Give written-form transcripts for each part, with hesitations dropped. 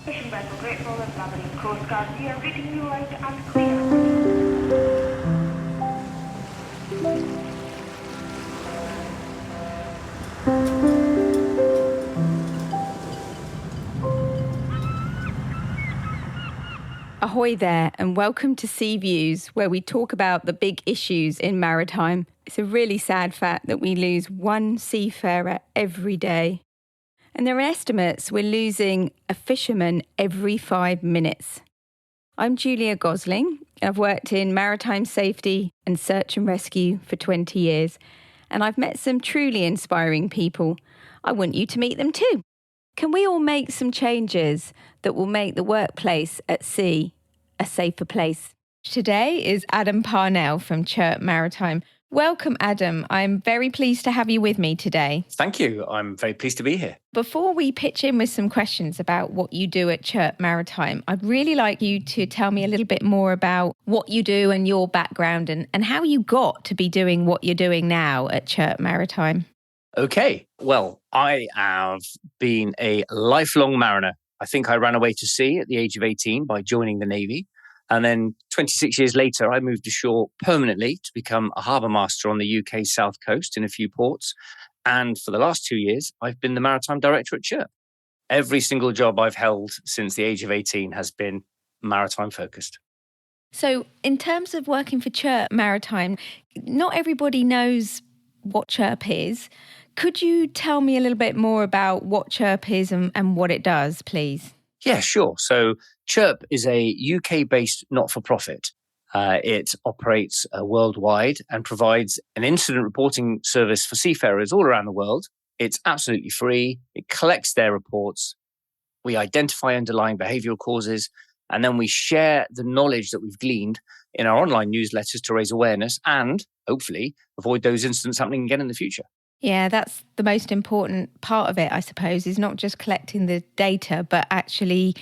Fishing vessel Great Northern Labrador Coast Guard, we are reading you loud and clear. Ahoy there, and welcome to Sea Views, where we talk about the big issues in maritime. It's a really sad fact that we lose one seafarer every day. And there are estimates we're losing a fisherman every 5 minutes. I'm Julia Gosling. I've worked in maritime safety and search and rescue for 20 years, and I've met some truly inspiring people. I want you to meet them too. Can we all make some changes that will make the workplace at sea a safer place? Today is Adam Parnell from CHIRP Maritime. Welcome, Adam. I'm very pleased to have you with me today. Thank you. I'm very pleased to be here. Before we pitch in with some questions about what you do at CHIRP Maritime, I'd really like you to tell me a little bit more about what you do and your background and how you got to be doing what you're doing now at CHIRP Maritime. Okay. Well, I have been a lifelong mariner. I think I ran away to sea at the age of 18 by joining the Navy. And then 26 years later, I moved ashore permanently to become a harbour master on the UK South Coast in a few ports. And for the last 2 years, I've been the maritime director at CHIRP. Every single job I've held since the age of 18 has been maritime focused. So in terms of working for CHIRP Maritime, not everybody knows what CHIRP is. Could you tell me a little bit more about what CHIRP is and what it does, please? Yeah, sure. So CHIRP is a UK-based not-for-profit. It operates worldwide and provides an incident reporting service for seafarers all around the world. It's absolutely free. It collects their reports. We identify underlying behavioural causes, and then we share the knowledge that we've gleaned in our online newsletters to raise awareness and, hopefully, avoid those incidents happening again in the future. Yeah, that's the most important part of it, I suppose, is not just collecting the data, but actually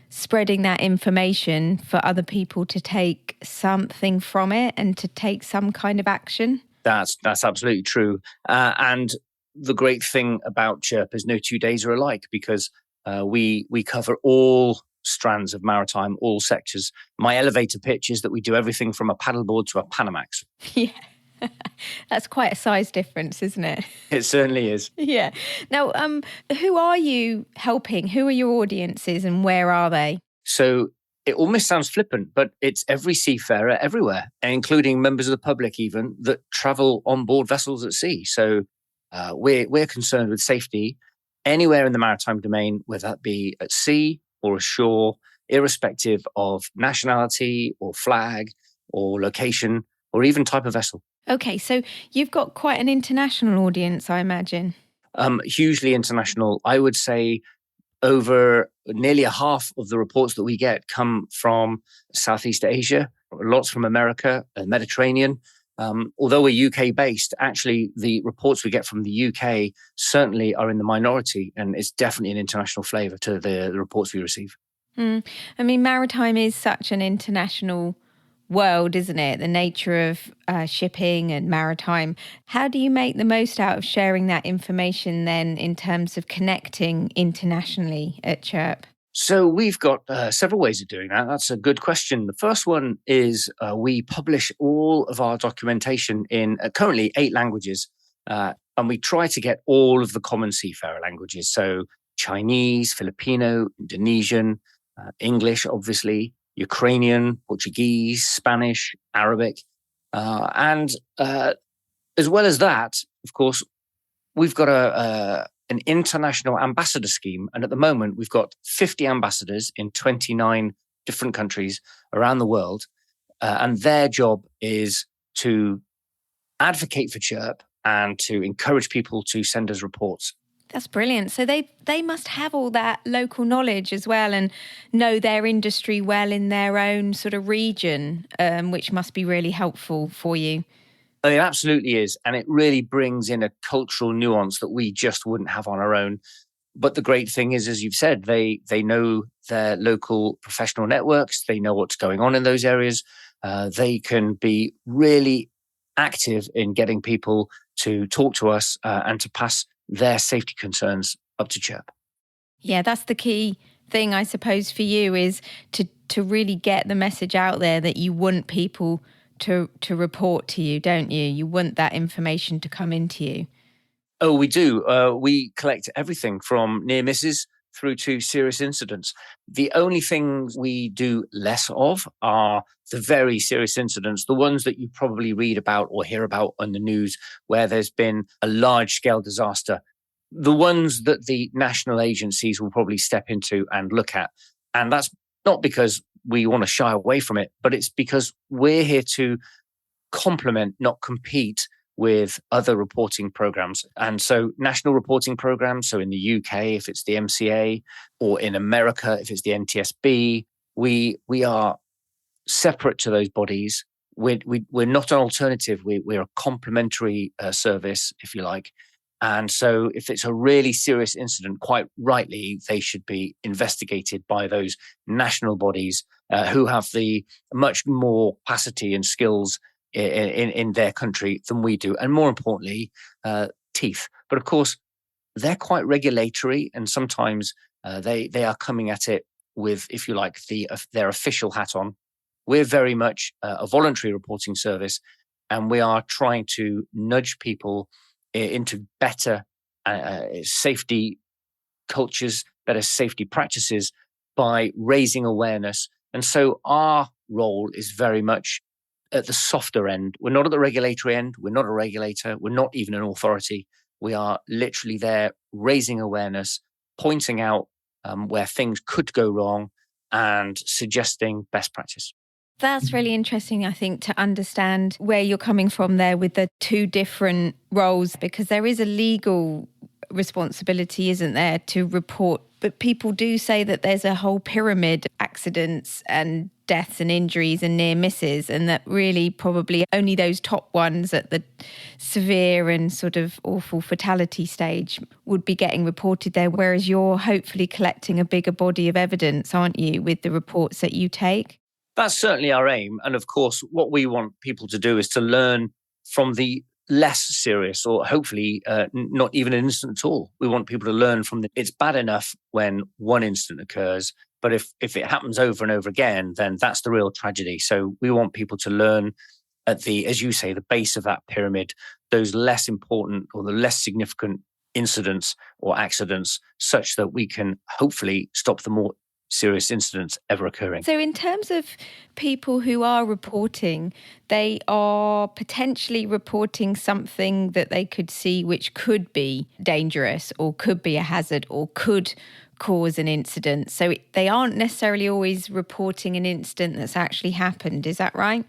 spreading that information for other people to take something from it and to take some kind of action. That's absolutely true. And the great thing about CHIRP is no 2 days are alike because we cover all strands of maritime, all sectors. My elevator pitch is that we do everything from a paddleboard to a Panamax. Yeah. That's quite a size difference, isn't it? It certainly is. Yeah. Now, who are you helping? Who are your audiences and where are they? So it almost sounds flippant, but it's every seafarer everywhere, including members of the public even, that travel on board vessels at sea. So we're concerned with safety anywhere in the maritime domain, whether that be at sea or ashore, irrespective of nationality or flag or location or even type of vessel. Okay, so you've got quite an international audience, I imagine. Hugely international. I would say over nearly a half of the reports that we get come from Southeast Asia, lots from America, the Mediterranean. Although we're UK based, actually the reports we get from the UK certainly are in the minority, and it's definitely an international flavour to the reports we receive. I mean, maritime is such an international world, isn't it? The nature of shipping and maritime. How do you make the most out of sharing that information then in terms of connecting internationally at CHIRP? So we've got several ways of doing that. That's a good question. The first one is we publish all of our documentation in currently 8 languages, and we try to get all of the common seafarer languages. So Chinese, Filipino, Indonesian, English, obviously, Ukrainian, Portuguese, Spanish, Arabic. And as well as that, of course, we've got an international ambassador scheme. And at the moment, we've got 50 ambassadors in 29 different countries around the world. And their job is to advocate for CHIRP and to encourage people to send us reports. That's brilliant. So they must have all that local knowledge as well and know their industry well in their own sort of region, which must be really helpful for you. It absolutely is. And it really brings in a cultural nuance that we just wouldn't have on our own. But the great thing is, as you've said, they know their local professional networks. They know what's going on in those areas. They can be really active in getting people to talk to us and to pass their safety concerns up to CHIRP. Yeah, that's the key thing, I suppose, for you is to really get the message out there that you want people to report to you, don't you? You want that information to come into you. Oh, we do. We collect everything from near misses through to serious incidents. The only things we do less of are the very serious incidents, the ones that you probably read about or hear about on the news where there's been a large-scale disaster. The ones that the national agencies will probably step into and look at. And that's not because we want to shy away from it, but it's because we're here to complement, not compete with other reporting programs. And so national reporting programs, so in the UK, if it's the MCA, or in America, if it's the NTSB, we are separate to those bodies. We're not an alternative. We're a complementary service, if you like. And so if it's a really serious incident, quite rightly, they should be investigated by those national bodies who have the much more capacity and skills in their country than we do. And more importantly, teeth. But of course, they're quite regulatory, and sometimes they are coming at it with, if you like, their official hat on. We're very much a voluntary reporting service, and we are trying to nudge people into better safety cultures, better safety practices by raising awareness. And so our role is very much at the softer end. We're not at the regulatory end. We're not a regulator. We're not even an authority. We are literally there raising awareness, pointing out where things could go wrong and suggesting best practice. That's really interesting, I think, to understand where you're coming from there with the two different roles, because there is a legal responsibility, isn't there, to report. But people do say that there's a whole pyramid of accidents and deaths and injuries and near misses, and that really probably only those top ones at the severe and sort of awful fatality stage would be getting reported there, whereas you're hopefully collecting a bigger body of evidence, aren't you, with the reports that you take? That's certainly our aim. And of course, what we want people to do is to learn from the less serious, or hopefully not even an incident at all. We want people to learn from it's bad enough when one incident occurs, but if it happens over and over again, then that's the real tragedy. So we want people to learn at the, as you say, the base of that pyramid, those less important or the less significant incidents or accidents, such that we can hopefully stop the more serious incidents ever occurring. So in terms of people who are reporting, they are potentially reporting something that they could see which could be dangerous or could be a hazard or could cause an incident. So they aren't necessarily always reporting an incident that's actually happened. Is that right?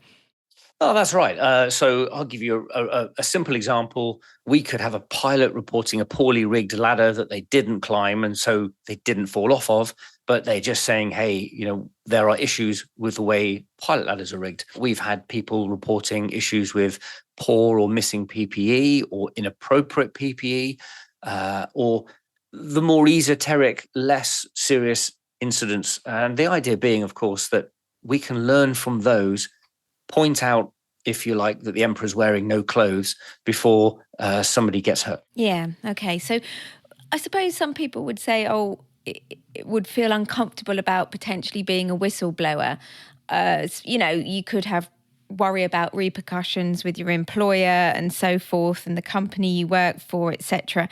Oh, that's right. So I'll give you a simple example. We could have a pilot reporting a poorly rigged ladder that they didn't climb, and so they didn't fall off of, but they're just saying, hey, there are issues with the way pilot ladders are rigged. We've had people reporting issues with poor or missing PPE or inappropriate PPE, or the more esoteric, less serious incidents. And the idea being, of course, that we can learn from those, point out, if you like, that the emperor's wearing no clothes before somebody gets hurt. Yeah. Okay. So I suppose some people would say, it would feel uncomfortable about potentially being a whistleblower. You could have worry about repercussions with your employer and so forth, and the company you work for, etc.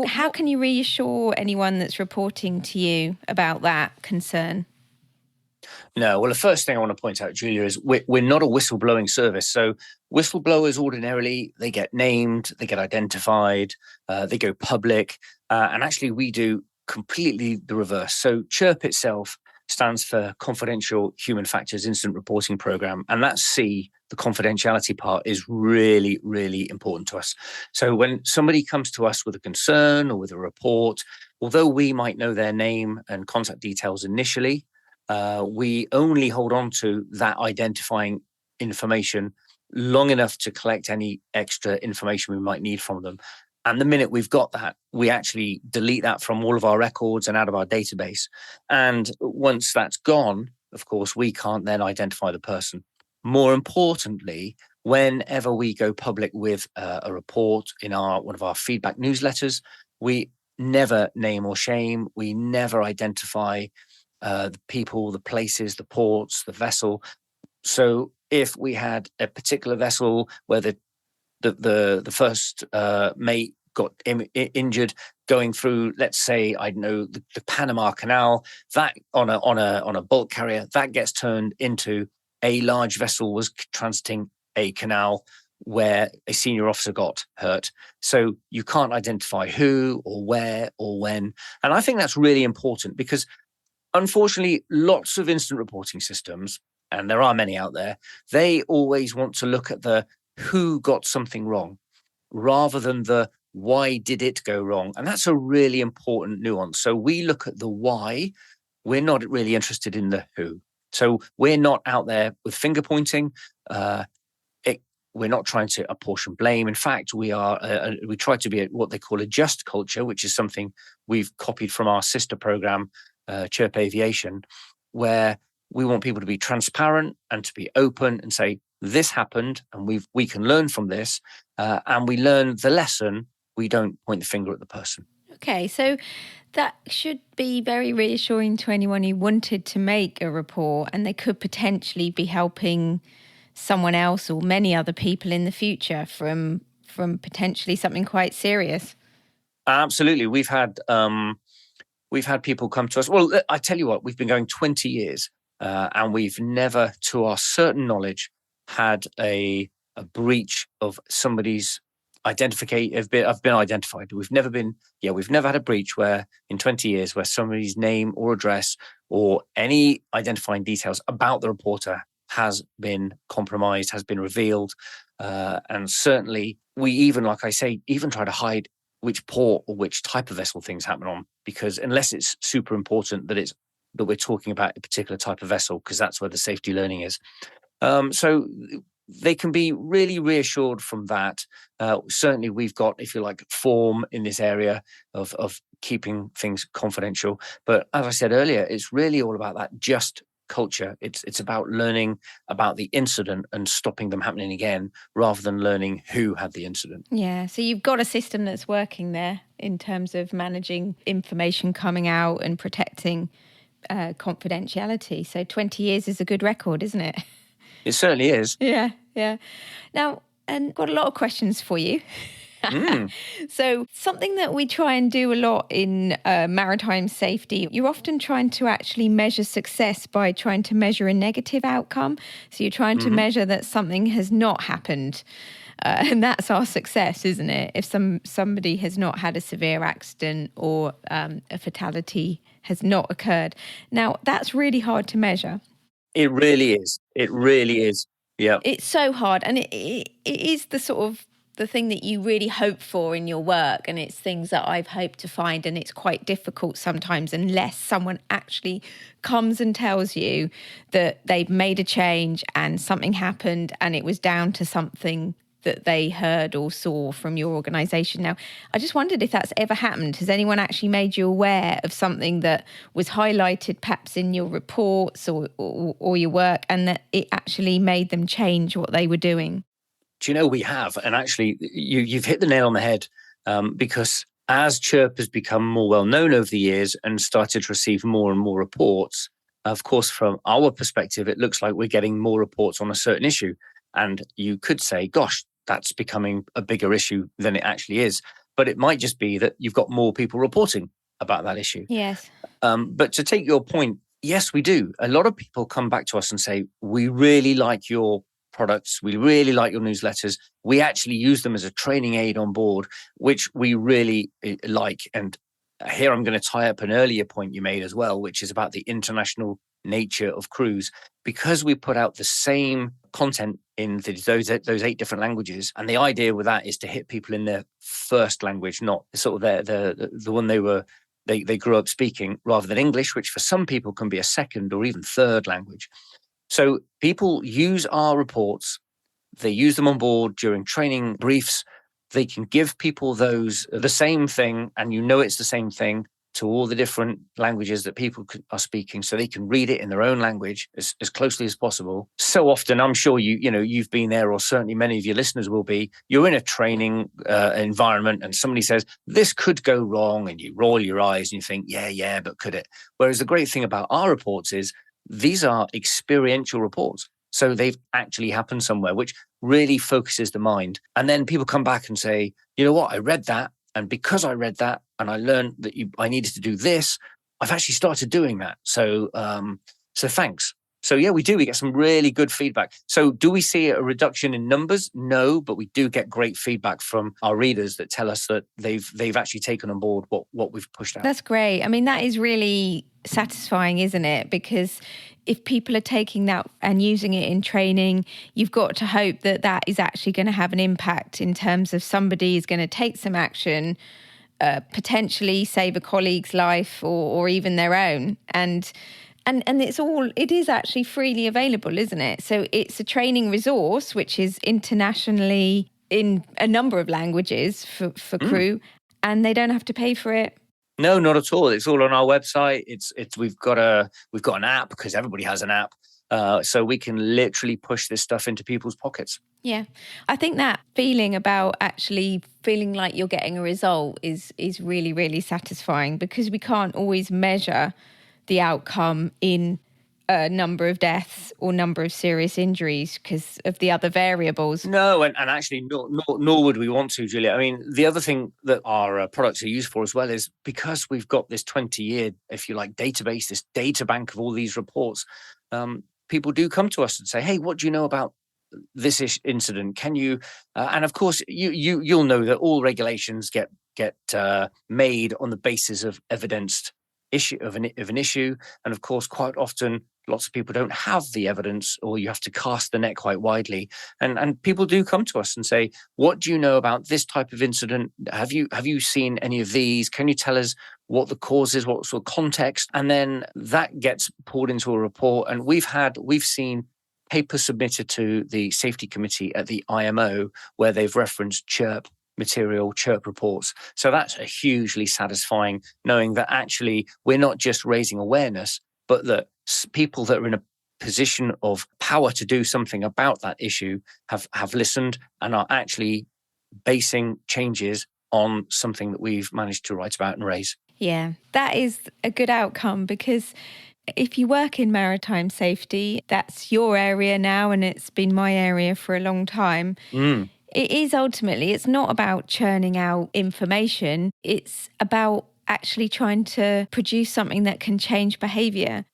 How can you reassure anyone that's reporting to you about that concern? No, well, the first thing I want to point out, Julia, is we're not a whistleblowing service. So whistleblowers ordinarily, they get named, they get identified, they go public. And actually, we do completely the reverse. So CHIRP itself stands for Confidential Human Factors Incident Reporting Program. And that C, the confidentiality part, is really, really important to us. So when somebody comes to us with a concern or with a report, although we might know their name and contact details initially, we only hold on to that identifying information long enough to collect any extra information we might need from them. And the minute we've got that, we actually delete that from all of our records and out of our database. And once that's gone, of course, we can't then identify the person. More importantly, whenever we go public with a report in one of our feedback newsletters, we never name or shame. We never identify the people, the places, the ports, the vessel. So if we had a particular vessel where the first mate got injured going through, let's say, I don't know, the Panama Canal, that on a bulk carrier, that gets turned into a large vessel was transiting a canal where a senior officer got hurt. So you can't identify who or where or when. And I think that's really important because unfortunately, lots of incident reporting systems, and there are many out there, they always want to look at the who got something wrong rather than the why did it go wrong. And that's a really important nuance. So we look at the why. We're not really interested in the who. So we're not out there with finger pointing. We're not trying to apportion blame. In fact, we try to be what they call a just culture, which is something we've copied from our sister program, CHIRP Aviation, where we want people to be transparent and to be open and say, this happened and we can learn from this, and we learn the lesson. We don't point the finger at the person. Okay, so that should be very reassuring to anyone who wanted to make a report, and they could potentially be helping someone else or many other people in the future from potentially something quite serious. Absolutely. We've had people come to us. Well, I tell you what, we've been going 20 years and we've never, to our certain knowledge, had a breach of somebody's identification, have been identified. We've never had a breach where in 20 years where somebody's name or address or any identifying details about the reporter has been compromised, has been revealed. And certainly we even, like I say, even try to hide which port or which type of vessel things happen on, because unless it's super important that we're talking about a particular type of vessel, because that's where the safety learning is. So they can be really reassured from that. Certainly we've got, if you like, form in this area of keeping things confidential. But as I said earlier, it's really all about that just culture. It's about learning about the incident and stopping them happening again rather than learning who had the incident. Yeah, so you've got a system that's working there in terms of managing information coming out and protecting confidentiality. So 20 years is a good record, isn't it? It certainly is. Yeah. Now, and got a lot of questions for you. So something that we try and do a lot in maritime safety, you're often trying to actually measure success by trying to measure a negative outcome. So you're trying to measure that something has not happened. And that's our success, isn't it? If somebody has not had a severe accident or a fatality has not occurred. Now, that's really hard to measure. It really is. It really is. Yeah. It's so hard. And it is the sort of the thing that you really hope for in your work, and it's things that I've hoped to find, and it's quite difficult sometimes unless someone actually comes and tells you that they've made a change and something happened and it was down to something that they heard or saw from your organisation. Now, I just wondered if that's ever happened. Has anyone actually made you aware of something that was highlighted perhaps in your reports or your work, and that it actually made them change what they were doing? Do you know, we have, and actually you've hit the nail on the head, because as CHIRP has become more well known over the years and started to receive more and more reports, of course, from our perspective, it looks like we're getting more reports on a certain issue. And you could say, gosh, that's becoming a bigger issue than it actually is. But it might just be that you've got more people reporting about that issue. Yes. But to take your point, yes, we do. A lot of people come back to us and say, we really like your products. We really like your newsletters. We actually use them as a training aid on board, which we really like. And here I'm going to tie up an earlier point you made as well, which is about the international nature of cruise. Because we put out the same content in those 8 different languages, and the idea with that is to hit people in their first language, not sort of the one they grew up speaking, rather than English, which for some people can be a second or even third language. So people use our reports, they use them on board during training briefs. They can give people the same thing, and it's the same thing to all the different languages that people are speaking, so they can read it in their own language as closely as possible. So often, I'm sure you've been there, or certainly many of your listeners will be. You're in a training environment, and somebody says this could go wrong, and you roll your eyes and you think, yeah, but could it? Whereas the great thing about our reports is these are experiential reports. So they've actually happened somewhere, which really focuses the mind. And then people come back and say, you know what, I read that. And because I read that and I learned that I needed to do this, I've actually started doing that. So thanks. So yeah, we do. We get some really good feedback. So do we see a reduction in numbers? No, but we do get great feedback from our readers that tell us that they've actually taken on board what we've pushed out. That's great. I mean, that is really satisfying, isn't it? Because if people are taking that and using it in training, you've got to hope that that is actually going to have an impact in terms of somebody is going to take some action, potentially save a colleague's life or even their own. And it is actually freely available, isn't it? So it's a training resource, which is internationally in a number of languages for crew, and they don't have to pay for it. No, not at all. It's all on our website. We've got an app, because everybody has an app. So we can literally push this stuff into people's pockets. Yeah. I think that feeling about actually feeling like you're getting a result is really, really satisfying, because we can't always measure the outcome in a number of deaths or number of serious injuries because of the other variables. No, and actually nor would we want to, Julia. I mean, the other thing that our products are used for as well is because we've got this 20-year, if you like, database, this data bank of all these reports, people do come to us and say, hey, what do you know about this incident? Can you, and of course, you'll know that all regulations get made on the basis of evidenced issue of an issue, and of course quite often lots of people don't have the evidence, or you have to cast the net quite widely, and people do come to us and say, what do you know about this type of incident? Have you seen any of these? Can you tell us what the cause is, what sort of context? And then that gets poured into a report, and we've seen papers submitted to the safety committee at the IMO where they've referenced CHIRP material, CHIRP reports. So that's a hugely satisfying, knowing that actually we're not just raising awareness, but that people that are in a position of power to do something about that issue have listened and are actually basing changes on something that we've managed to write about and raise. Yeah, that is a good outcome, because if you work in maritime safety, that's your area now, and it's been my area for a long time. It is ultimately, it's not about churning out information. It's about actually trying to produce something that can change behaviour.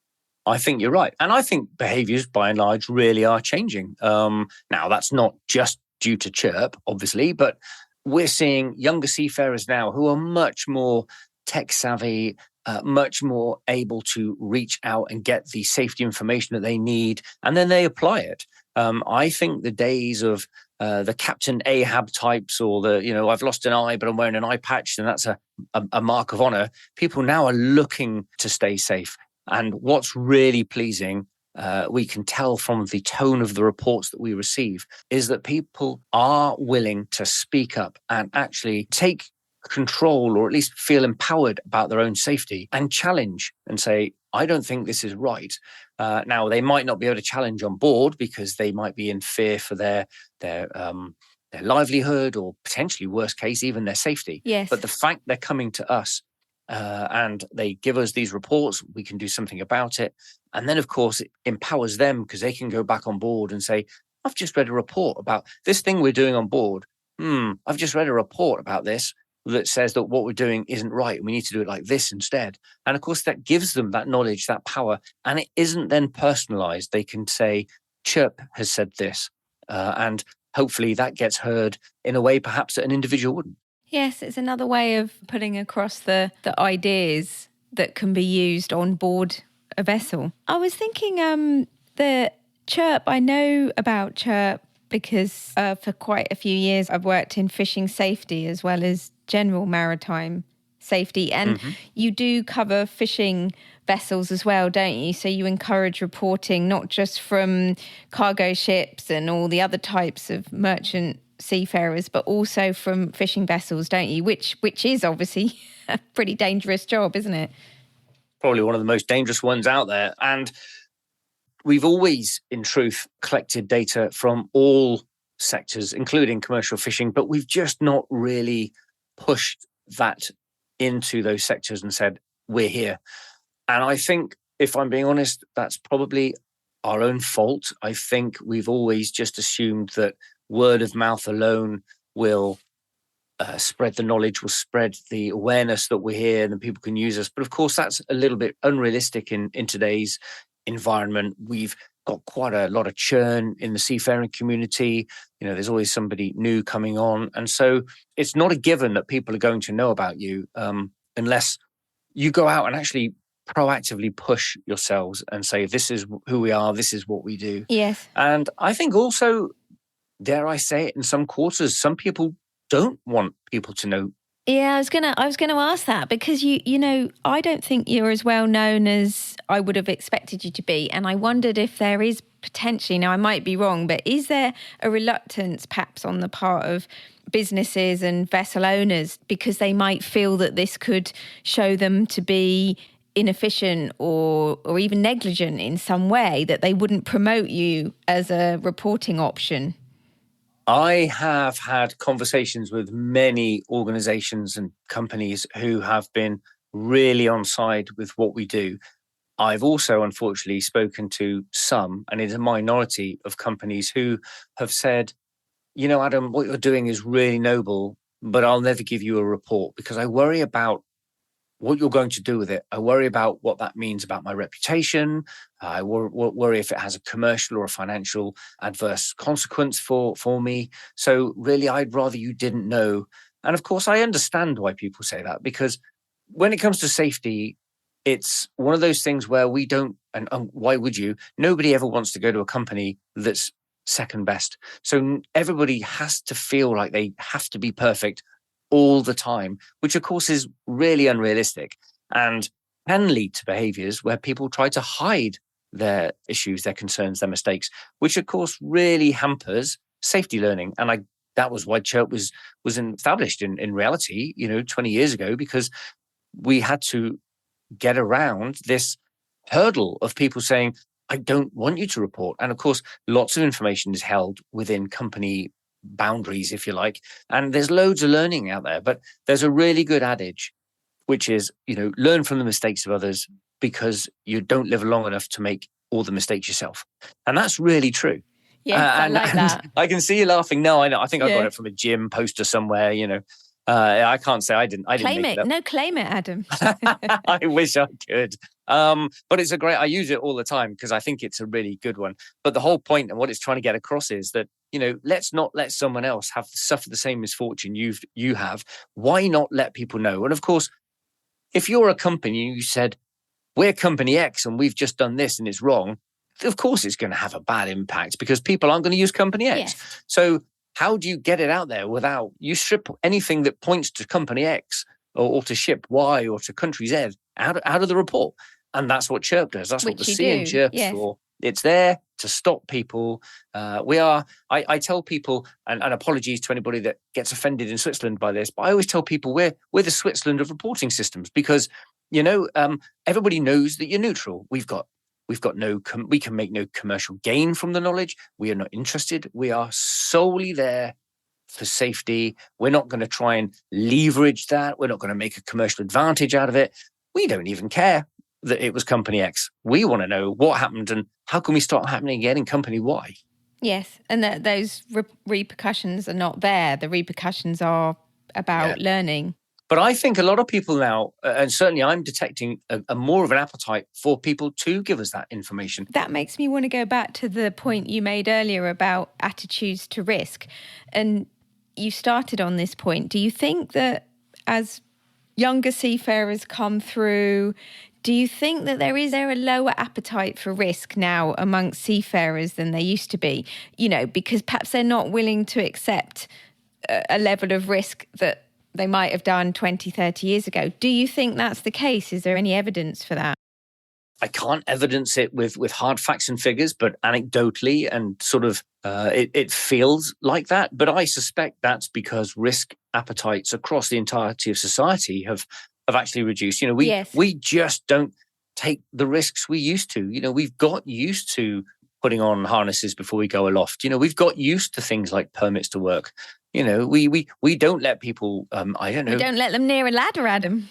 I think you're right. And I think behaviours, by and large, really are changing. Now, that's not just due to CHIRP, obviously, but we're seeing younger seafarers now who are much more tech savvy, much more able to reach out and get the safety information that they need, and then they apply it. I think the days of the Captain Ahab types, or I've lost an eye, but I'm wearing an eye patch, and that's a mark of honor. People now are looking to stay safe. And what's really pleasing, we can tell from the tone of the reports that we receive, is that people are willing to speak up and actually take control, or at least feel empowered about their own safety, and challenge and say, I don't think this is right. Now, they might not be able to challenge on board because they might be in fear for their livelihood, or potentially, worst case, even their safety. Yes. But the fact they're coming to us and they give us these reports, we can do something about it. And then, of course, it empowers them, because they can go back on board and say, I've just read a report about this thing we're doing on board. I've just read a report about this that says that what we're doing isn't right, and we need to do it like this instead. And of course, that gives them that knowledge, that power, and it isn't then personalized. They can say, CHIRP has said this, and hopefully that gets heard in a way perhaps that an individual wouldn't. Yes, it's another way of putting across the ideas that can be used on board a vessel. I was thinking the CHIRP, I know about CHIRP because for quite a few years I've worked in fishing safety as well as general maritime safety. And you do cover fishing vessels as well, don't you? So you encourage reporting not just from cargo ships and all the other types of merchant seafarers, but also from fishing vessels, don't you? Which is obviously a pretty dangerous job, isn't it? Probably one of the most dangerous ones out there. And we've always, in truth, collected data from all sectors, including commercial fishing, but we've just not really pushed that into those sectors and said, we're here. And I think, if I'm being honest, that's probably our own fault. I think we've always just assumed that word of mouth alone will spread the knowledge, will spread the awareness that we're here and then people can use us. But of course, that's a little bit unrealistic in today's environment. We've got quite a lot of churn in the seafaring community. There's always somebody new coming on. And so it's not a given that people are going to know about you unless you go out and actually proactively push yourselves and say, this is who we are, this is what we do. Yes. And I think also, dare I say it, in some quarters, some people don't want people to know. Yeah, I was gonna ask that, because you know, I don't think you're as well known as I would have expected you to be, and I wondered if there is potentially, now I might be wrong, but is there a reluctance perhaps on the part of businesses and vessel owners because they might feel that this could show them to be inefficient or even negligent in some way, that they wouldn't promote you as a reporting option? I have had conversations with many organizations and companies who have been really on side with what we do. I've also, unfortunately, spoken to some, and it's a minority of companies who have said, Adam, what you're doing is really noble, but I'll never give you a report because I worry about what you're going to do with it. I worry about what that means about my reputation. I worry if it has a commercial or a financial adverse consequence for me. So really, I'd rather you didn't know. And of course, I understand why people say that, because when it comes to safety, it's one of those things where we don't, and why would you? Nobody ever wants to go to a company that's second best. So everybody has to feel like they have to be perfect all the time, which of course is really unrealistic and can lead to behaviors where people try to hide their issues, their concerns, their mistakes, which of course really hampers safety learning. And that was why CHIRP was established in reality, 20 years ago, because we had to get around this hurdle of people saying, I don't want you to report. And of course, lots of information is held within company boundaries, if you like, and there's loads of learning out there. But there's a really good adage, which is, learn from the mistakes of others, because you don't live long enough to make all the mistakes yourself. And that's really true. Yes, I like that. I can see you laughing. No, I know. I think I got it from a gym poster somewhere, I can't say I didn't claim make it. it up. No, claim it, Adam. I wish I could. But it's I use it all the time because I think it's a really good one. But the whole point and what it's trying to get across is that, let's not let someone else suffer the same misfortune you have. Why not let people know? And of course, if you're a company, you said, we're company X and we've just done this and it's wrong, of course it's going to have a bad impact because people aren't going to use company X. Yes. So how do you get it out there without you strip anything that points to company X or to ship Y or to country Z out of the report? And that's what CHIRP does. That's what the C in CHIRP's for. It's there to stop people. I tell people, and apologies to anybody that gets offended in Switzerland by this, but I always tell people we're the Switzerland of reporting systems because, everybody knows that you're neutral. we can make no commercial gain from the knowledge. We are not interested. We are solely there for safety. We're not going to try and leverage that. We're not going to make a commercial advantage out of it. We don't even care that it was company X. We want to know what happened and how can we stop happening again in company Y. Yes, and those repercussions are not there. The repercussions are about learning. But I think a lot of people now, and certainly I'm detecting a more of an appetite for people to give us that information. That makes me want to go back to the point you made earlier about attitudes to risk. And you started on this point. Do you think that as younger seafarers come through, do you think that there is a lower appetite for risk now amongst seafarers than there used to be? Because perhaps they're not willing to accept a level of risk that they might have done 20, 30 years ago. Do you think that's the case? Is there any evidence for that? I can't evidence it with hard facts and figures, but anecdotally and sort of it feels like that. But I suspect that's because risk appetites across the entirety of society have actually reduced. We just don't take the risks we used to. We've got used to putting on harnesses before we go aloft. We've got used to things like permits to work. We don't let people. I don't know. We don't let them near a ladder, Adam.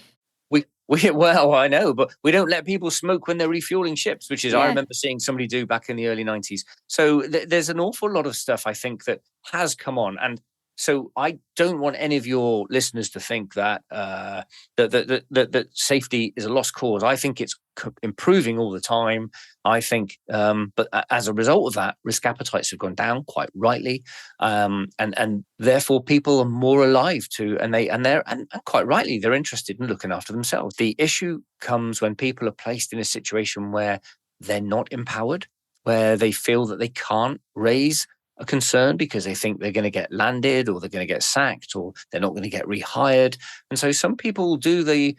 Well, I know, but we don't let people smoke when they're refueling ships, which is I remember seeing somebody do back in the early 90s. So there's an awful lot of stuff, I think, that has come on. And so I don't want any of your listeners to think that that safety is a lost cause. I think it's improving all the time. I think, but as a result of that, risk appetites have gone down quite rightly, and therefore people are more alive to, and quite rightly they're interested in looking after themselves. The issue comes when people are placed in a situation where they're not empowered, where they feel that they can't raise a concern because they think they're going to get landed or they're going to get sacked or they're not going to get rehired. And so some people do the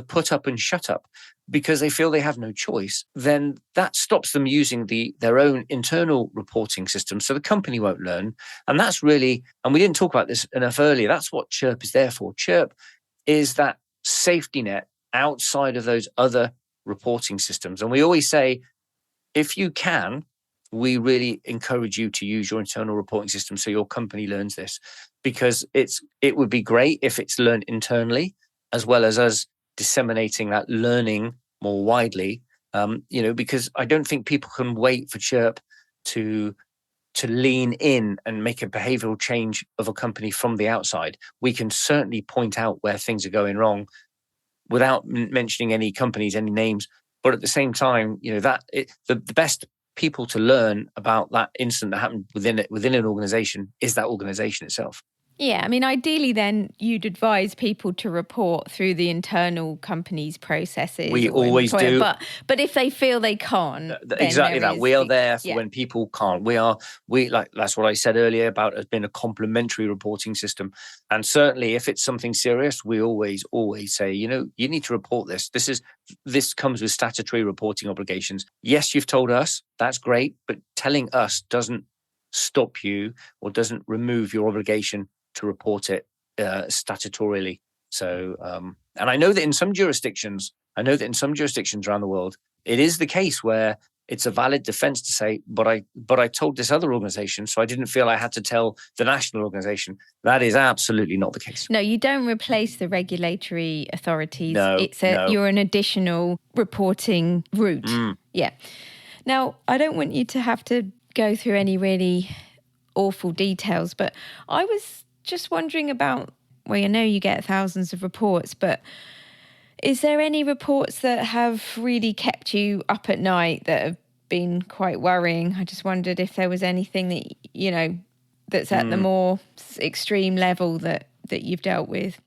put up and shut up because they feel they have no choice. Then that stops them using their own internal reporting system. So the company won't learn. And that's really, and we didn't talk about this enough earlier, that's what CHIRP is there for. CHIRP is that safety net outside of those other reporting systems. And we always say, if you can, we really encourage you to use your internal reporting system so your company learns this, because it would be great if it's learned internally as well as us disseminating that learning more widely. Because I don't think people can wait for CHIRP to lean in and make a behavioral change of a company from the outside. We can certainly point out where things are going wrong without mentioning any companies, any names. But at the same time, the best people to learn about that incident that happened within an organization is that organization itself. Yeah, I mean, ideally then you'd advise people to report through the internal company's processes. We always do. But if they feel they can't, exactly that. We are there for when people can't. That's what I said earlier about it being a complementary reporting system. And certainly if it's something serious, we always say, you need to report this. This comes with statutory reporting obligations. Yes, you've told us, that's great, but telling us doesn't stop you or doesn't remove your obligation to report it statutorily. So, and I know that in some jurisdictions around the world, it is the case where it's a valid defense to say, but I told this other organization, so I didn't feel I had to tell the national organization. That is absolutely not the case. No, you don't replace the regulatory authorities. No, you're an additional reporting route. Yeah. Now, I don't want you to have to go through any really awful details, but I was just wondering about, well, I know you get thousands of reports, but is there any reports that have really kept you up at night that have been quite worrying? I just wondered if there was anything that, that's at the more extreme level that you've dealt with.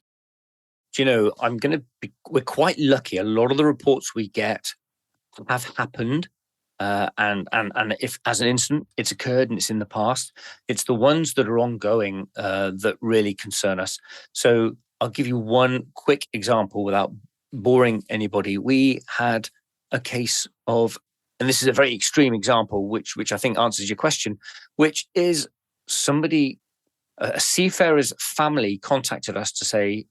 We're quite lucky. A lot of the reports we get have happened. And if as an incident it's occurred and it's in the past, it's the ones that are ongoing that really concern us. So I'll give you one quick example without boring anybody. We had a case of, and this is a very extreme example, which I think answers your question, which is a seafarer's family contacted us to say,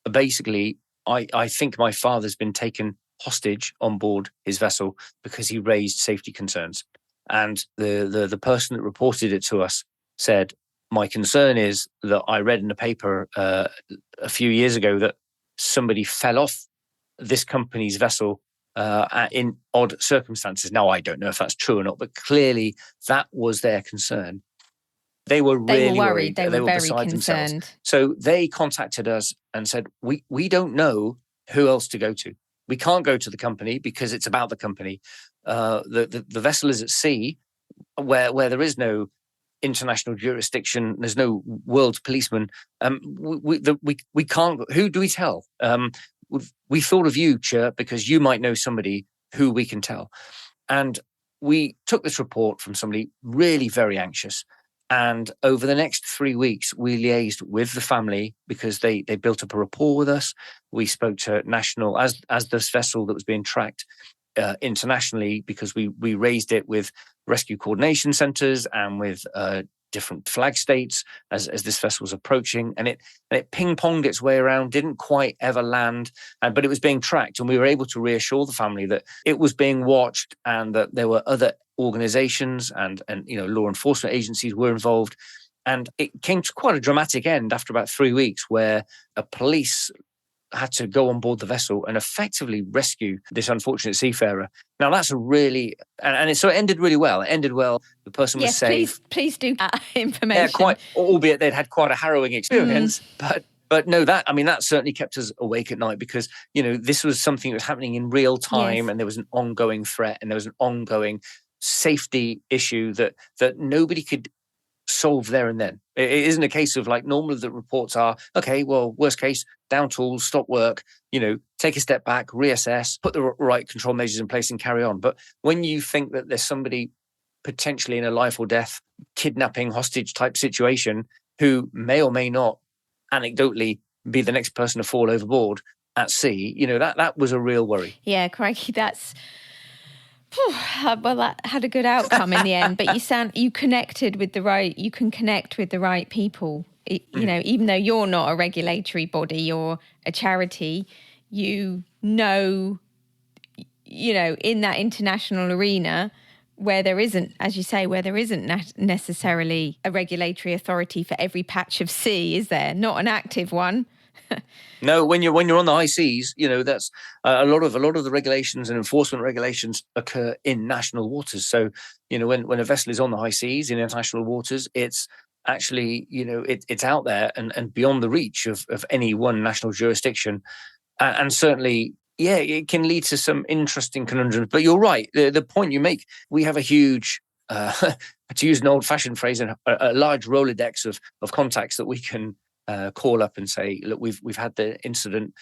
basically, I think my father's been taken hostage on board his vessel because he raised safety concerns. And the person that reported it to us said, my concern is that I read in the paper a few years ago that somebody fell off this company's vessel in odd circumstances. Now, I don't know if that's true or not, but clearly that was their concern. They were really worried. They were very beside concerned. Themselves. So they contacted us and said, we don't know who else to go to. We can't go to the company because it's about the company. The vessel is at sea where there is no international jurisdiction. There's no world policeman. We can't. Who do we tell? We thought of you, CHIRP, because you might know somebody who we can tell. And we took this report from somebody really very anxious. And over the next 3 weeks, we liaised with the family because they built up a rapport with us. We spoke to national, as this vessel that was being tracked, internationally because we raised it with rescue coordination centers and with different flag states as this vessel was approaching, and it ping-ponged its way around, didn't quite ever land, but it was being tracked, and we were able to reassure the family that it was being watched and that there were other organizations and law enforcement agencies were involved. And it came to quite a dramatic end after about 3 weeks, where a police had to go on board the vessel and effectively rescue this unfortunate seafarer. Now that's a really, so it ended really well. It ended well. The person was safe. Please do that information. Yeah, albeit they'd had quite a harrowing experience, but no, that certainly kept us awake at night because, this was something that was happening in real time, and there was an ongoing threat and there was an ongoing safety issue that nobody could solve there and then. It isn't a case of like normally the reports are, okay, well, worst case, down tools, stop work, take a step back, reassess, put the right control measures in place and carry on. But when you think that there's somebody potentially in a life or death kidnapping hostage type situation who may or may not anecdotally be the next person to fall overboard at sea, that was a real worry. Yeah, crikey, that's... Well, that had a good outcome in the end, but you connected with you can connect with the right people. Even though you're not a regulatory body or a charity, in that international arena where there isn't, as you say, necessarily a regulatory authority for every patch of sea, is there? Not an active one. No, when you're on the high seas, that's a lot of the regulations and enforcement regulations occur in national waters. So, when a vessel is on the high seas in international waters, it's actually, it's out there and beyond the reach of any one national jurisdiction. And certainly, yeah, it can lead to some interesting conundrums. But you're right. The point you make, we have a huge, to use an old-fashioned phrase, a large Rolodex of contacts that we can call up and say, look, we've had the incident.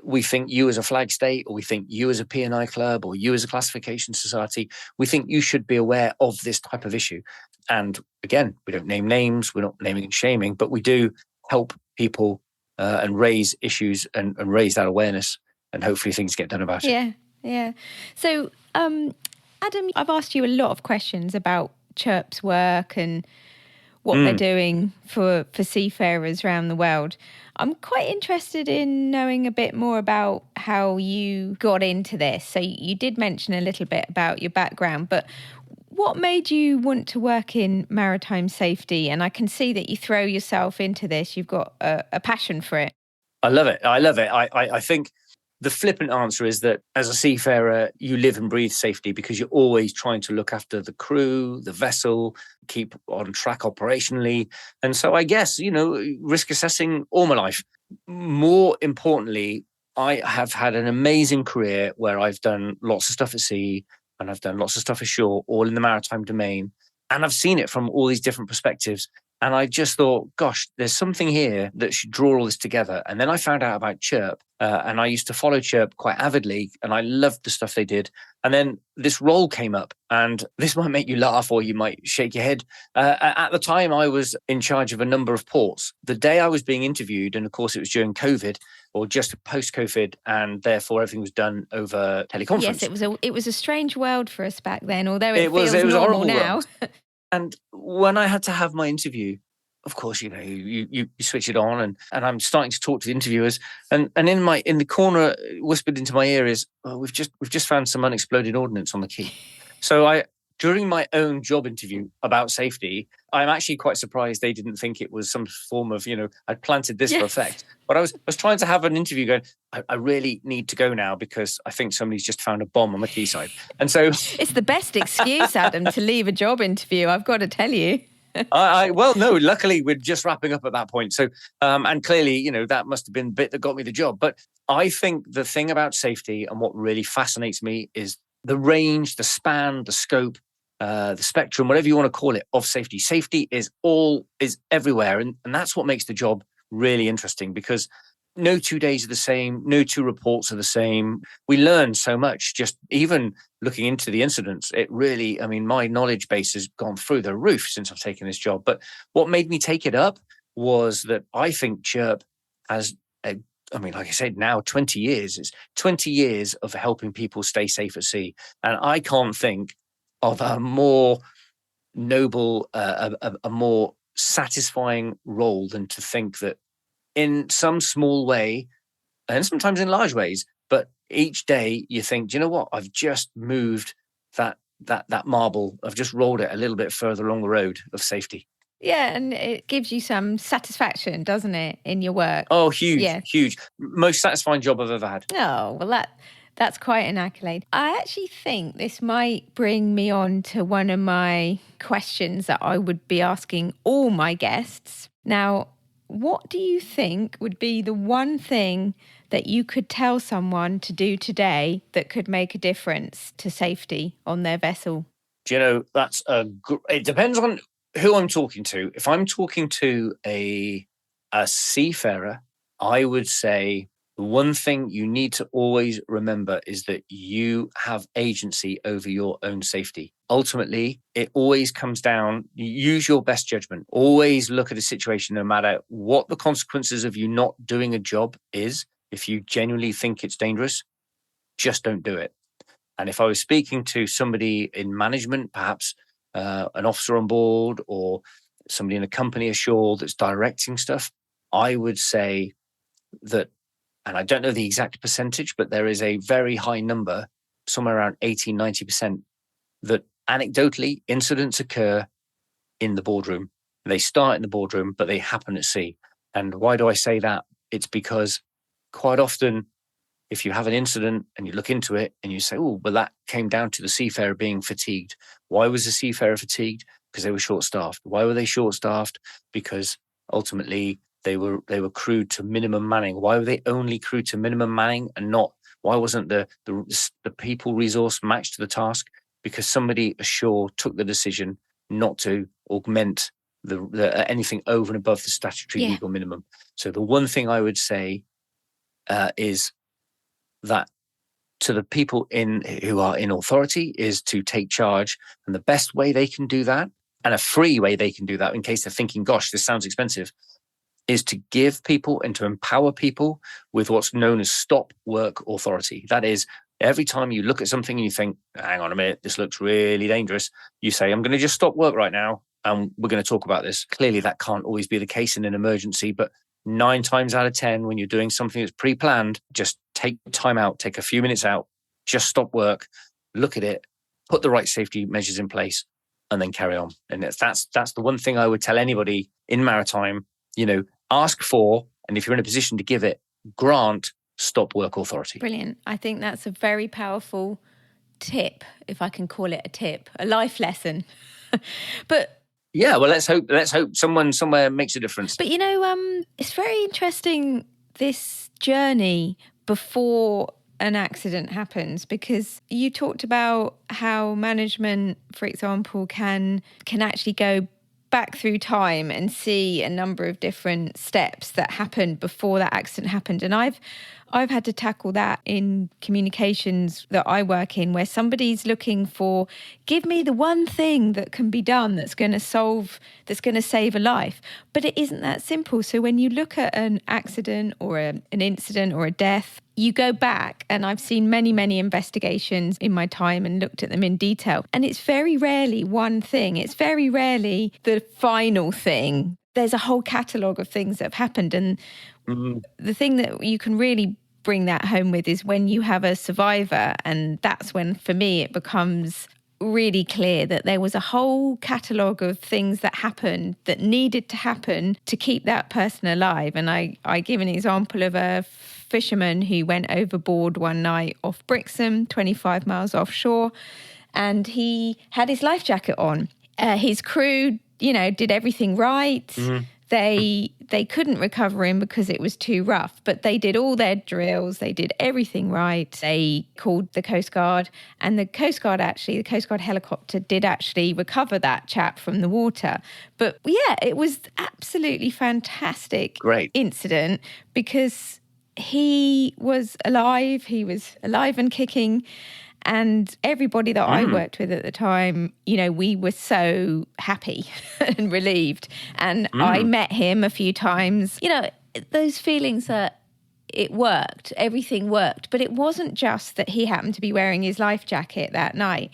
We think you as a flag state, or we think you as a P&I club, or you as a classification society, we think you should be aware of this type of issue. And again, we don't name names, we're not naming and shaming, but we do help people and raise issues and raise that awareness, and hopefully things get done about it. Yeah. So, Adam, I've asked you a lot of questions about CHIRP's work and what they're doing for seafarers around the world. I'm quite interested in knowing a bit more about how you got into this. So you did mention a little bit about your background, but what made you want to work in maritime safety? And I can see that you throw yourself into this. You've got a passion for it. I love it. I think the flippant answer is that as a seafarer, you live and breathe safety because you're always trying to look after the crew, the vessel, keep on track operationally. And so I guess, risk assessing all my life. More importantly, I have had an amazing career where I've done lots of stuff at sea and I've done lots of stuff ashore, all in the maritime domain. And I've seen it from all these different perspectives. And I just thought, gosh, there's something here that should draw all this together. And then I found out about CHIRP, and I used to follow CHIRP quite avidly, and I loved the stuff they did. And then this role came up, and this might make you laugh or you might shake your head. At the time, I was in charge of a number of ports. The day I was being interviewed, and of course it was during COVID or just post-COVID, and therefore everything was done over teleconference. Yes, it was a strange world for us back then, although it feels was normal now. And when I had to have my interview, of course, you switch it on and I'm starting to talk to the interviewers. And in the corner whispered into my ear is, we've just found some unexploded ordnance on the quay. So during my own job interview about safety, I'm actually quite surprised they didn't think it was some form of, I'd planted this for effect. But I was trying to have an interview going, I really need to go now because I think somebody's just found a bomb on the quayside. And so it's the best excuse, Adam, to leave a job interview, I've got to tell you. Well, no, luckily we're just wrapping up at that point. So, and clearly, that must have been the bit that got me the job. But I think the thing about safety and what really fascinates me is the range, the span, the scope, the spectrum, whatever you want to call it, of safety. Safety is everywhere. And that's what makes the job really interesting because no 2 days are the same. No 2 reports are the same. We learn so much just even looking into the incidents. It really, my knowledge base has gone through the roof since I've taken this job. But what made me take it up was that I think CHIRP has a I mean, like I said, now 20 years. It's 20 years of helping people stay safe at sea. And I can't think of a more noble, a more satisfying role than to think that in some small way, and sometimes in large ways, but each day you think, do you know what? I've just moved that marble. I've just rolled it a little bit further along the road of safety. Yeah, and it gives you some satisfaction, doesn't it, in your work? Oh, huge, Yeah. huge. Most satisfying job I've ever had. Oh, well, that's quite an accolade. I actually think this might bring me on to one of my questions that I would be asking all my guests. Now, what do you think would be the one thing that you could tell someone to do today that could make a difference to safety on their vessel? Do you know, it depends on who I'm talking to. If I'm talking to a seafarer, I would say the one thing you need to always remember is that you have agency over your own safety. Ultimately, it always comes down, use your best judgment. Always look at a situation, no matter what the consequences of you not doing a job is. If you genuinely think it's dangerous, just don't do it. And if I was speaking to somebody in management, perhaps an officer on board or somebody in a company ashore that's directing stuff, I would say that, and I don't know the exact percentage, but there is a very high number, somewhere around 80, 90%, that anecdotally incidents occur in the boardroom. They start in the boardroom, but they happen at sea. And why do I say that? It's because quite often, if you have an incident and you look into it and you say, oh, well, that came down to the seafarer being fatigued. Why was the seafarer fatigued? Because they were short-staffed. Why were they short-staffed? Because ultimately they were crewed to minimum manning. Why were they only crewed to minimum manning and not? Why wasn't the people resource matched to the task? Because somebody ashore took the decision not to augment the anything over and above the statutory legal minimum. So the one thing I would say is that to the people who are in authority is to take charge. And the best way they can do that, and a free way they can do that, in case they're thinking, gosh, this sounds expensive, is to give people and to empower people with what's known as stop work authority. That is, every time you look at something and you think, hang on a minute, this looks really dangerous, you say, I'm going to just stop work right now and we're going to talk about this. Clearly, that can't always be the case in an emergency, but 9 times out of 10, when you're doing something that's pre-planned, just take time out, take a few minutes out, just stop work, look at it, put the right safety measures in place, and then carry on. And that's the one thing I would tell anybody in maritime, ask for, and if you're in a position to give it, grant stop work authority. Brilliant. I think that's a very powerful tip, if I can call it a tip, a life lesson. But yeah, well, let's hope someone somewhere makes a difference. But it's very interesting, this journey before an accident happens, because you talked about how management, for example, can actually go back through time and see a number of different steps that happened before that accident happened. And I've had to tackle that in communications that I work in, where somebody's looking for, give me the one thing that can be done that's going to save a life. But it isn't that simple. So when you look at an accident or an incident or a death, you go back, and I've seen many, many investigations in my time and looked at them in detail. And it's very rarely one thing. It's very rarely the final thing. There's a whole catalogue of things that have happened. And the thing that you can really bring that home with is when you have a survivor. And that's when, for me, it becomes really clear that there was a whole catalogue of things that happened that needed to happen to keep that person alive. And I give an example of a fisherman who went overboard one night off Brixham, 25 miles offshore, and he had his life jacket on. His crew, did everything right. Mm-hmm. They couldn't recover him because it was too rough, but they did all their drills. They did everything right. They called the Coast Guard, and the Coast Guard helicopter did actually recover that chap from the water. But yeah, it was absolutely fantastic. Great incident, because he was alive and kicking. And everybody that I worked with at the time, we were so happy and relieved. And I met him a few times. Those feelings that it worked. Everything worked. But it wasn't just that he happened to be wearing his life jacket that night.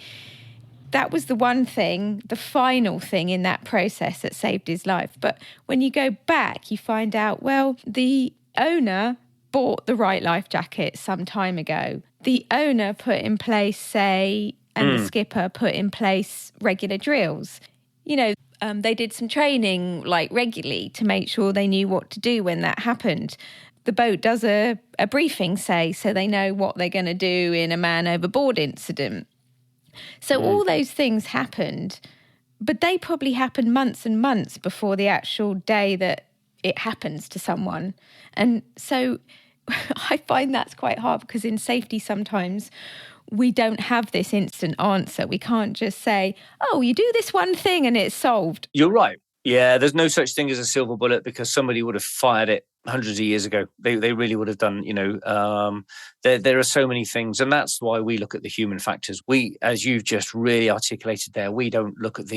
That was the one thing, the final thing in that process that saved his life. But when you go back, you find out, well, the owner bought the right life jacket some time ago. The owner put in place, say, and the skipper put in place regular drills. You know, they did some training like regularly to make sure they knew what to do when that happened. The boat does a briefing, say, so they know what they're going to do in a man overboard incident. So all those things happened, but they probably happened months and months before the actual day that it happens to someone. And so I find that's quite hard because in safety sometimes we don't have this instant answer. We can't just say, oh, you do this one thing and it's solved. You're right. Yeah, there's no such thing as a silver bullet because somebody would have fired it hundreds of years ago. They really would have done, there are so many things. And that's why we look at the human factors. We, as you've just really articulated there, we don't look at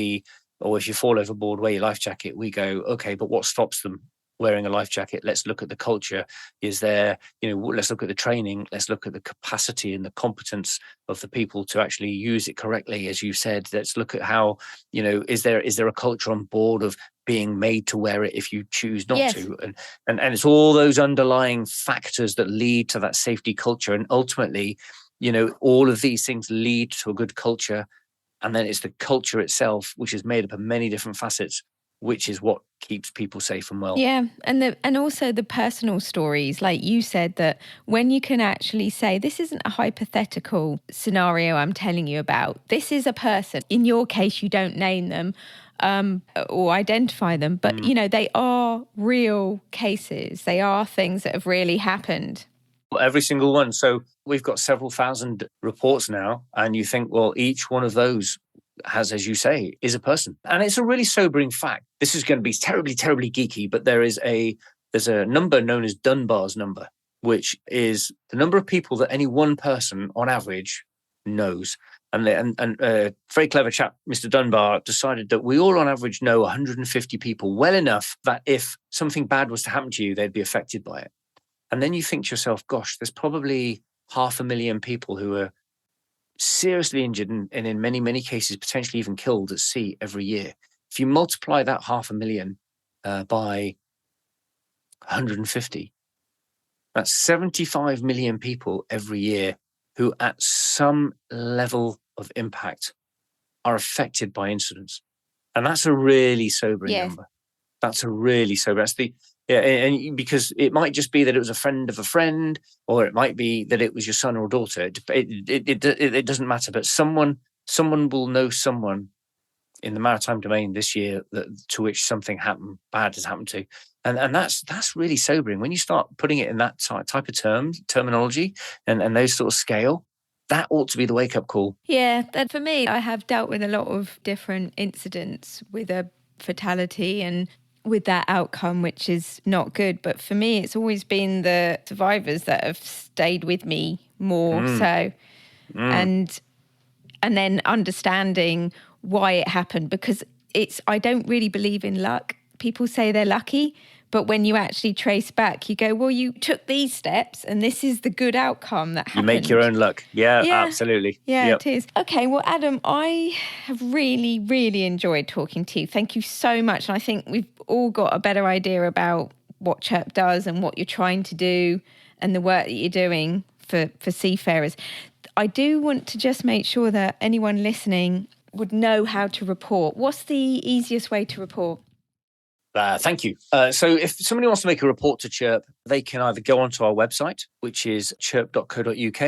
or if you fall overboard, wear your life jacket. We go, okay, but what stops them wearing a life jacket? Let's look at the culture. Is there, let's look at the training. Let's look at the capacity and the competence of the people to actually use it correctly. As you said, let's look at how, is there a culture on board of being made to wear it if you choose not to? And it's all those underlying factors that lead to that safety culture. And ultimately, all of these things lead to a good culture. And then it's the culture itself, which is made up of many different facets, which is what keeps people safe and well. Yeah, and also the personal stories, like you said, that when you can actually say, this isn't a hypothetical scenario I'm telling you about. This is a person. In your case, you don't name them or identify them, but, they are real cases. They are things that have really happened. Every single one. So we've got several thousand reports now, and you think, well, each one of those has, as you say, is a person. And it's a really sobering fact. This is going to be terribly, terribly geeky, but there's a number known as Dunbar's number, which is the number of people that any one person on average knows. And a very clever chap, Mr. Dunbar, decided that we all on average know 150 people well enough that if something bad was to happen to you, they'd be affected by it. And then you think to yourself, gosh, there's probably 500,000 people who are seriously injured and in many, many cases potentially even killed at sea every year. If you multiply that 500,000 by 150, that's 75 million people every year who at some level of impact are affected by incidents. And that's a really sobering number. That's a really sobering. And because it might just be that it was a friend of a friend, or it might be that it was your son or daughter. It doesn't matter. But someone will know someone in the maritime domain this year to which something bad has happened to, and that's really sobering when you start putting it in that type of terminology and those sort of scale. That ought to be the wake up call. Yeah, that for me, I have dealt with a lot of different incidents with a fatality and with that outcome, which is not good. But for me, it's always been the survivors that have stayed with me more so. And then understanding why it happened, because I don't really believe in luck. People say they're lucky, but when you actually trace back, you go, well, you took these steps and this is the good outcome that happened. You make your own luck. Yeah, absolutely. Yeah, It is. Okay, well, Adam, I have really, really enjoyed talking to you. Thank you so much. And I think we've all got a better idea about what CHIRP does and what you're trying to do and the work that you're doing for seafarers. I do want to just make sure that anyone listening would know how to report. What's the easiest way to report? Thank you. So if somebody wants to make a report to CHIRP, they can either go onto our website, which is chirp.co.uk,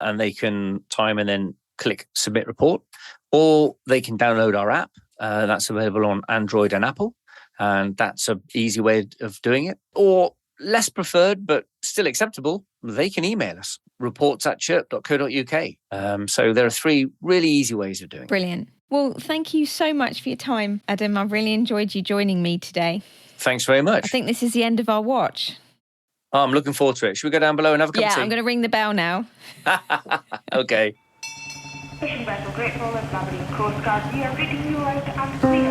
and they can time and then click submit report, or they can download our app. That's available on Android and Apple, and that's an easy way of doing it. Or less preferred, but still acceptable, they can email us, reports@chirp.co.uk. So there are 3 really easy ways of doing it. Brilliant. Well, thank you so much for your time, Adam. I've really enjoyed you joining me today. Thanks very much. I think this is the end of our watch. Oh, I'm looking forward to it. Should we go down below and have a cup of tea? Yeah, I'm going to ring the bell now. Okay. Fishing vessel Great Falls, Aberdeen Coast Guard, we are reading you out and clear.